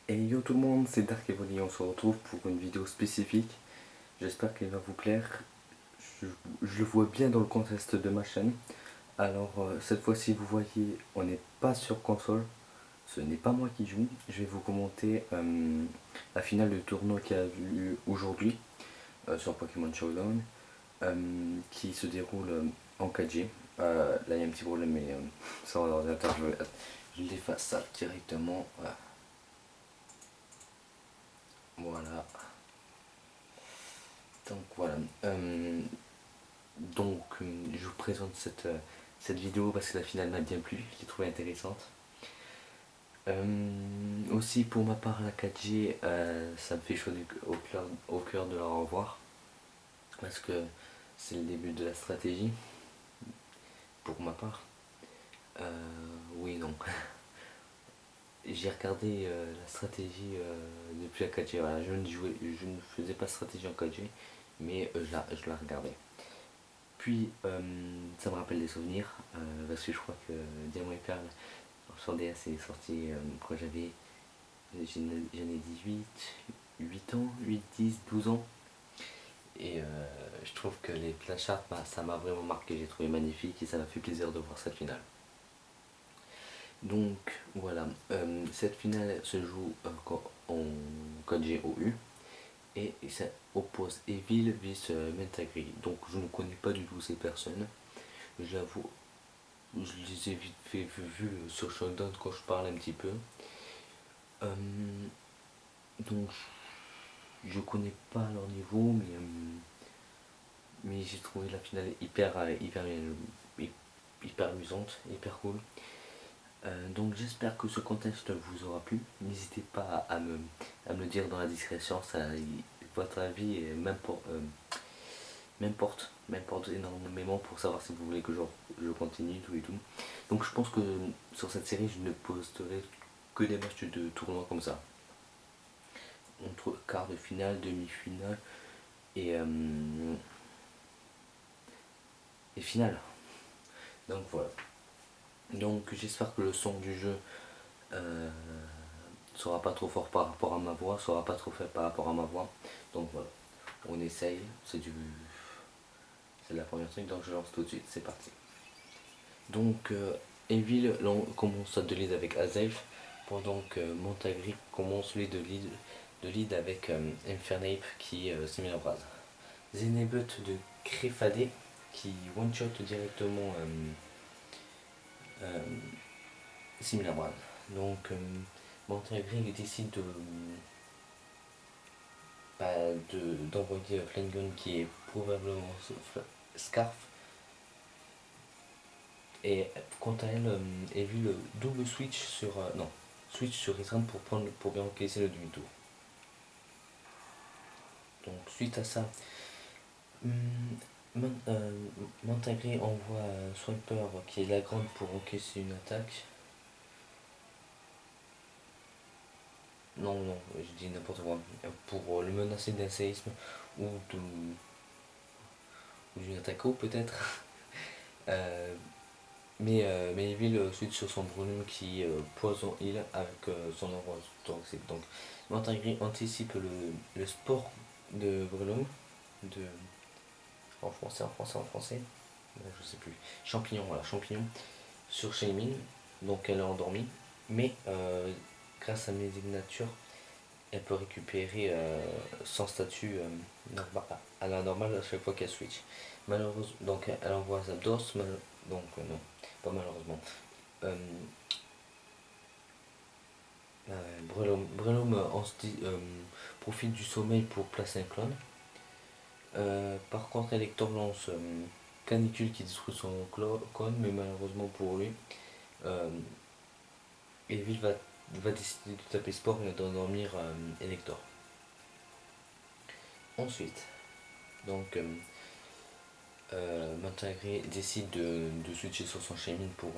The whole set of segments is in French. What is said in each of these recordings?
Et yo tout le monde, c'est Dark Evoli, on se retrouve pour une vidéo spécifique. J'espère qu'elle va vous plaire. Je, je le vois bien dans le contexte de ma chaîne. Alors cette fois-ci, vous voyez, on n'est pas sur console. Ce n'est pas moi qui joue. Je vais vous commenter la finale du tournoi qui a eu aujourd'hui sur Pokémon Showdown, qui se déroule en 4G. Là, il y a un petit problème, mais sur l'ordinateur, je l'efface ça directement. Voilà. Donc voilà. Je vous présente cette vidéo parce que la finale m'a bien plu, je l'ai trouvée intéressante. Aussi pour ma part la 4G, ça me fait chaud au cœur de la revoir parce que c'est le début de la stratégie pour ma part. Oui non. J'ai regardé la stratégie depuis la 4G. Voilà, je ne faisais pas de stratégie en 4G, mais je la regardais. Puis ça me rappelle des souvenirs, parce que je crois que Diamant et Perle sur DS est sorti quand j'en ai 18, 8 ans, 8, 10, 12 ans. Et je trouve que les planchards, ça m'a vraiment marqué, j'ai trouvé magnifique et ça m'a fait plaisir de voir cette finale. Donc voilà, cette finale se joue en code GOU et ça oppose Evil vs Mentagri. Donc je ne connais pas du tout ces personnes, j'avoue. Je les ai vite fait vu sur Showdown quand je parle un petit peu. Euh, donc je connais pas leur niveau, mais j'ai trouvé la finale hyper amusante, hyper cool. Donc j'espère que ce contexte vous aura plu. N'hésitez pas à me le dire dans la discrétion, votre avis m'importe énormément pour savoir si vous voulez que je continue tout et tout. Donc je pense que sur cette série je ne posterai que des matchs de tournoi comme ça. Entre quart de finale, demi-finale et, et finale. Donc voilà. Donc j'espère que le son du jeu sera pas trop fort par rapport à ma voix, sera pas trop faible par rapport à ma voix. Donc voilà. On essaye. C'est la première truc, donc je lance tout de suite, c'est parti. Donc Evil commence de lead avec Azelf, pendant que Montagri commence lui de lead avec Infernape qui simule Brase. Zenebut de Crefadé qui one-shot directement simule Brase. Donc Montagri décide d'envoyer Flangon qui est probablement Scarf. Et quant à elle, elle vu le double switch sur. Non, switch sur Restreint pour bien encaisser le demi-tour. Donc suite à ça, Montagré envoie Swiper qui est la grande pour encaisser une attaque. Non, non, je dis n'importe quoi. Pour le menacer d'un séisme ou d'une attaque peut-être. Mais Evil suite sur son Bruno qui poison heal avec son envoi toxique. Donc Montagré anticipe le sport de Breloom, de en français, je sais plus, champignon, voilà, champignon sur Shaymin, donc elle est endormie, mais grâce à Music Nature, elle peut récupérer son statut à la normale à chaque fois qu'elle switch. Malheureusement, donc elle envoie Zapdos, donc non, pas malheureusement. Breloom profite du sommeil pour placer un clone. Par contre, Elector lance Canicule qui détruit son clone, mais malheureusement pour lui, Evil va décider de taper Sport et d'endormir Elector. Ensuite, donc Montagré décide de switcher sur son Shaymin pour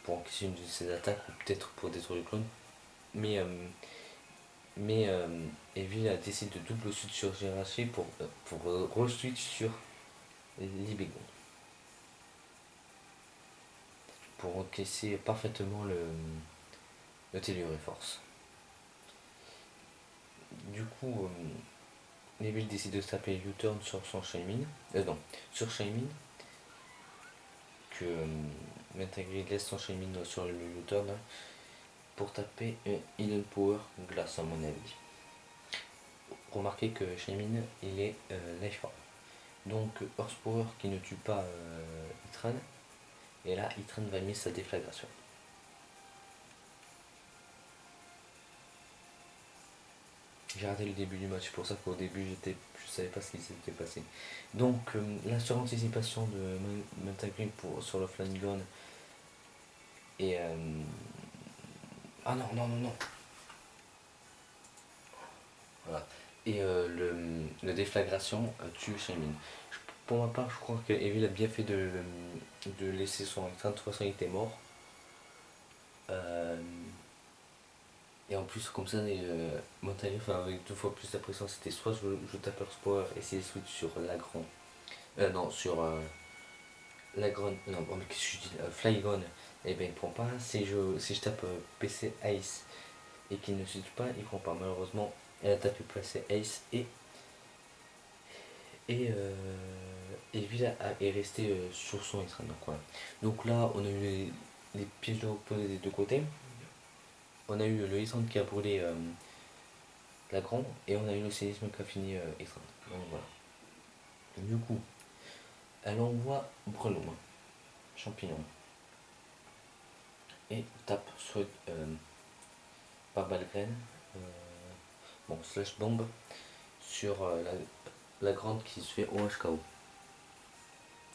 encaisser une de ses attaques ou peut-être pour détruire le clone. Mais Evil décide de double switch sur Girachi pour re-switch sur Libégon. pour encaisser parfaitement le Telluride Force. Du coup, Neville décide de se taper U-turn sur son Shaymin. Non, sur Shaymin. Que Mentagrid laisse son Shaymin sur le U-turn pour taper un Hidden Power glace à mon avis. Remarquez que Shaymin il est Life Orb. Donc Horsepower qui ne tue pas Itran. Et là Itran va mettre sa déflagration. J'ai raté le début du match, c'est pour ça qu'au début je savais pas ce qui s'était passé. Donc la suranticipation de Mentagrid sur le Flamingon et ah non non non non. Voilà. Et le déflagration tue Shaymin. Pour ma part, je crois que Evil a bien fait de laisser son écran, de toute façon il était mort. Et en plus, comme ça, Montagnier, enfin, avec 2 fois plus de pression, c'était soit je tape Earth Power et c'est switch sur Lagron. Non, sur Lagron. Non, mais qu'est-ce que je dis Flygon, et ben il prend pas. Si je tape PC Ice et qu'il ne switch pas, il prend pas. Malheureusement, elle a tapé PC Ace et Evil est resté sur son écran. Donc, voilà. Donc là, on a eu les pièges de opposés des deux côtés. On a eu le Island qui a brûlé la grande et on a eu le séisme qui a fini Island. Donc voilà. Du coup, elle envoie Breloom, champignon, et tape sur pas Balgraine, bon, slash bombe sur la grande qui se fait OHKO.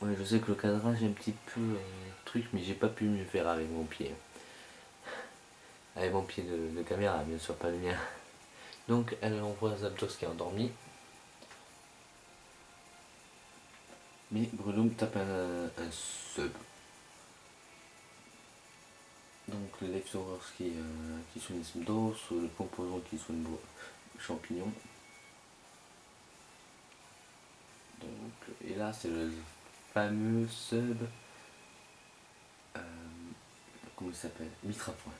Ouais, je sais que le cadrage est un petit peu truc, mais j'ai pas pu mieux faire avec mon pied. Avec mon pied de caméra, bien sûr, pas le mien. Donc elle envoie Zapdos qui est endormi. Mais Breloom tape un sub. Donc le leftovers qui soigne d'os, le composant qui soigne champignon. Donc, et là c'est le fameux sub. Comment il s'appelle Mitrapoint.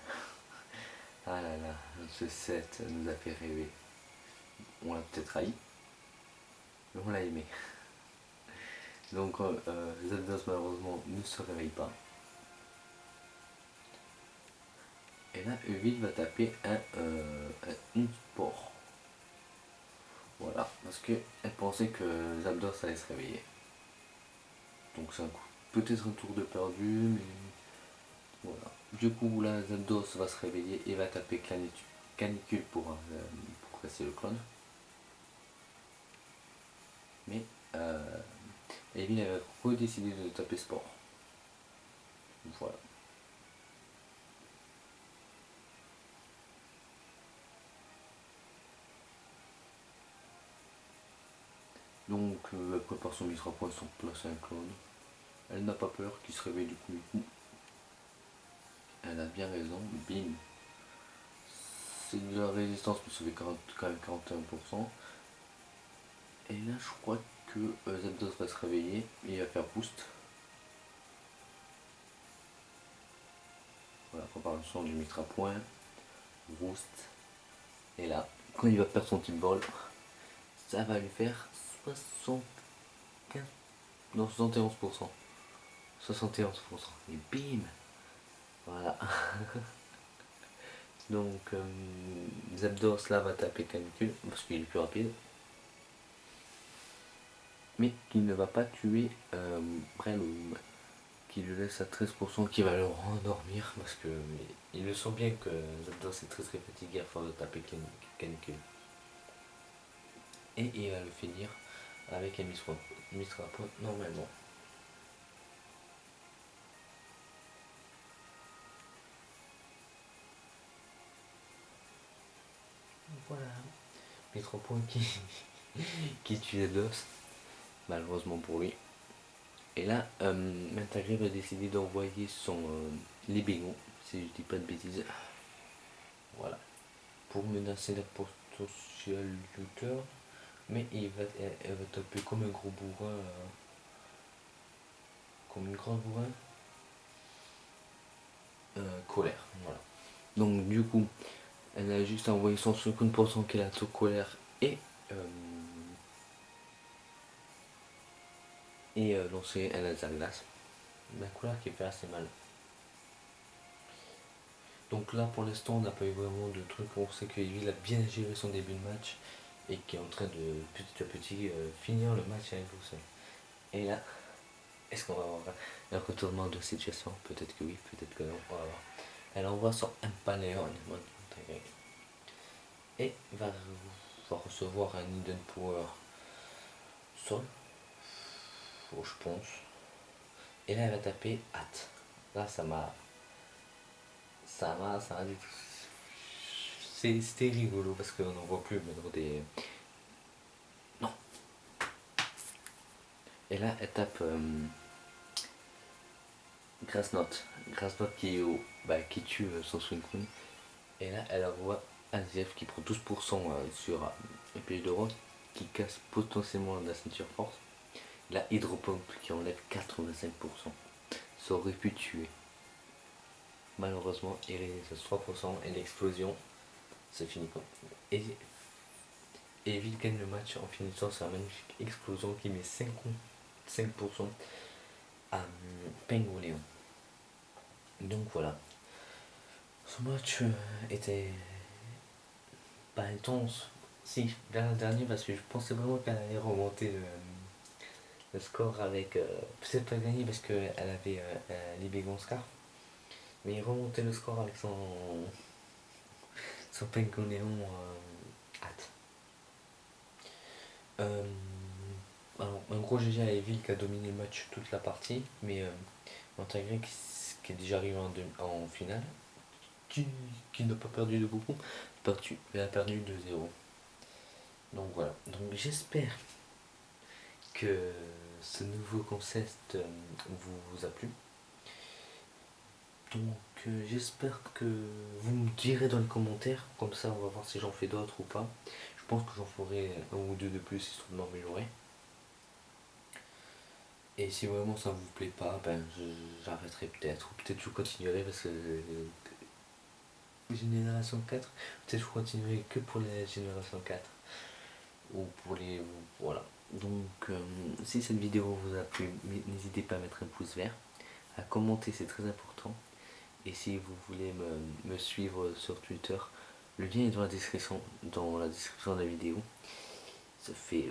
Ah là là, ce set nous a fait rêver. On l'a peut-être haï, mais on l'a aimé. Donc Zapdos malheureusement ne se réveille pas. Et là, Evil va taper une sport. Voilà, parce qu'elle pensait que Zapdos allait se réveiller. Donc c'est peut-être un tour de perdu, mais voilà. Du coup, là, Zapdos va se réveiller et va taper canicule pour casser le clone. Mais Evil avait redécidé de taper sport. Voilà. Donc elle prépare son mise à point sans placer un clone. Elle n'a pas peur qu'il se réveille du coup. Elle a bien raison. Bim. C'est de la résistance, mais ça fait quand même 41%. Et là, je crois que Zapdos va se réveiller et il va faire boost. Voilà, préparation du mitra point. Boost. Et là, quand il va perdre son type vol, ça va lui faire 75. Non, 71%. 71%. Et bim. Voilà. Donc Zapdos là va taper canicule parce qu'il est plus rapide. Mais qu'il ne va pas tuer Breloom, qui le laisse à 13%, qui va le rendormir parce que il le sent bien que Zapdos est très très fatigué à force de taper canicule. Et il va le finir avec un Mitra point normalement. Voilà. Mitra point qui tue Zapdos, malheureusement pour lui. Et là, Mentagrid va décider d'envoyer son Libégon, si je dis pas de bêtises. Voilà. Pour menacer la potentielle looter. Mais elle va taper comme un gros bourrin. Comme une grande bourrin. colère. Voilà. Donc du coup, elle a juste envoyé 150% qu'elle a tout colère et lancé un laser glace. La colère qui fait assez mal. Donc là pour l'instant on n'a pas eu vraiment de trucs. On sait que Evil a bien géré son début de match et qui est en train de petit à petit finir le match avec vous seul. Et là, est-ce qu'on va avoir un retournement de situation? Peut-être que oui, peut-être que non, on va voir. Elle envoie son Empaleon et va recevoir un Hidden Power Sol, je pense. Et là elle va taper hâte. Là ça m'a dit. C'était rigolo parce qu'on n'en voit plus maintenant des. Non. Et là elle tape Grass Note qui tue son Suicune. Et là elle envoie Azef qui prend 12% sur épée de roi qui casse potentiellement la ceinture force. La Hydropump qui enlève 85%. Ça aurait pu tuer. Malheureusement il reste 3% et l'explosion c'est fini quoi. Et Evil gagne le match en finissant sur une magnifique explosion qui met 5% à Pengoléon. Donc voilà. Ce match était pas intense. Si, vers le dernier parce que je pensais vraiment qu'elle allait remonter le score avec. Peut-être pas gagner parce qu'elle avait l'Ibégon Scar. Mais remonter le score avec son Pengoléon hâte. Alors, un gros GG à Evil qui a dominé le match toute la partie, mais Montenegro qui est déjà arrivé en finale, qui n'a pas perdu de beaucoup, elle a perdu 2-0. Donc voilà, donc j'espère que ce nouveau concept vous a plu. Donc j'espère que vous me direz dans les commentaires, comme ça on va voir si j'en fais d'autres ou pas. Je pense que j'en ferai un ou deux de plus histoire de m'améliorer. Et si vraiment ça vous plaît pas, ben j'arrêterai peut-être, ou peut-être je continuerai parce que génération 4, peut-être je continuerai que pour les génération 4 ou pour les. Voilà. Donc si cette vidéo vous a plu, n'hésitez pas à mettre un pouce vert, à commenter, c'est très important. Et si vous voulez me suivre sur Twitter, le lien est dans la description de la vidéo. Ça fait.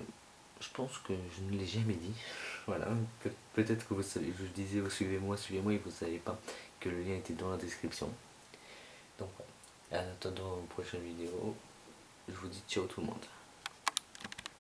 Je pense que je ne l'ai jamais dit. Voilà, peut-être que vous savez, je disais suivez-moi et vous ne savez pas que le lien était dans la description. Donc, en attendant une prochaine vidéo, je vous dis ciao tout le monde.